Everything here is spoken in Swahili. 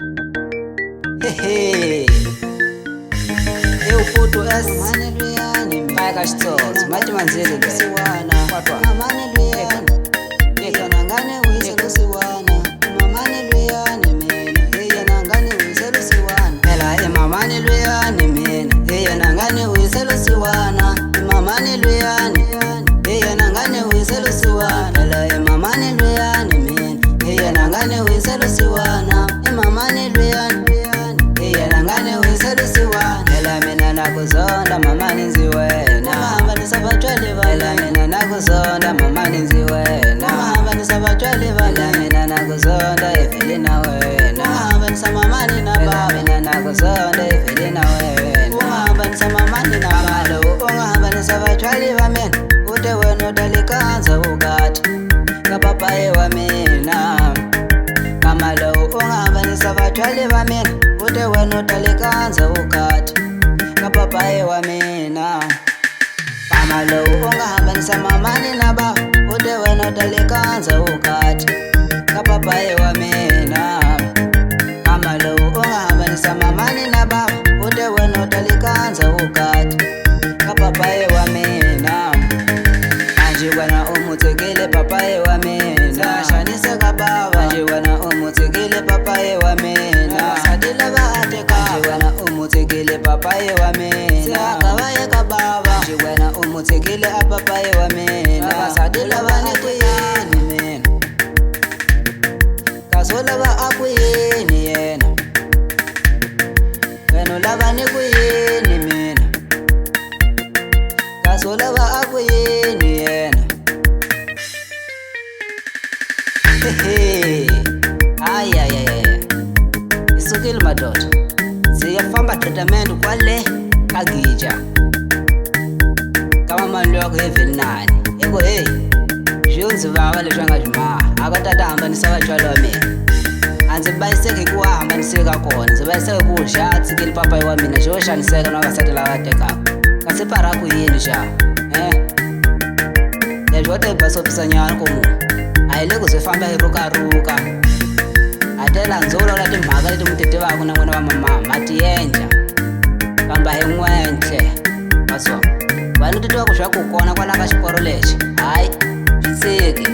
Hehe, eu puto S pai ka Xitsotso mati manzili lesiwana kwatwa mamane luyani yena ngane wise lusiwana mamane luyani mina yena ngane wise lusiwana ela mamane luyani mina yena ngane wise lusiwana mamane luyani yena ngane wise lusiwana ela mamane luyani mina yena ngane wise lusiwana mamane luyani nakuzonda mama ninzi wena mahamba nisabatshwele bala mina nakuzonda mama ninzi wena mahamba nisabatshwele bala mina nakuzonda evele na wena mahamba nisamamani na baba mina nakuzonda evele na wena mahamba nisamamani na baba ungahamba nisabatshwele bamena ude wena udalikanza ukati kapapaye wa mina mama lo ungahamba nisabatshwele bamena ude wena udalikanza ukati kapapaye wa mina mama lo ungahamba nisamamani na baba ude wena udalikanza ukati kapapaye wa mina mama lo ungahamba nisamamani na baba ude wena udalikanza ukati kapapaye wa mina manje wena umuthekile papaye wa mina shanise kababa manje wena umuthekile papaye wa mina sadila baateka manje wena umuthekile papaye wa mina sakabaye kababa manje wena umuthekile apapaye wa mina sadila bane kuyini mina kasola ba akuyini yena wena labane kuyini mina kasola ba akuyini yena hehe ayayaya isukile madoda siyafamba treatment kwale kagija kama mali yakho evinani eko hey jonzi baba leshanga juma akatata hamba nisabatshwala wa mina anzi bayiseke kuhamba niseka kona ndzi bayiseke kuxa tsikile papa wa mina xo xaniseka na vasati lava tekaka kasi para ku yini xa leswi wo te basopisa nyana ku munhu a hi le ku swi famba hi rukaruka a tela ndzolola timhaka leti mi ti tivaka na n'wina va mamama ti endla kamba hi n'wentle maswo vanhu ti tiva ku swa ku kona kwala ka xiporo lexi hayi swi tsiki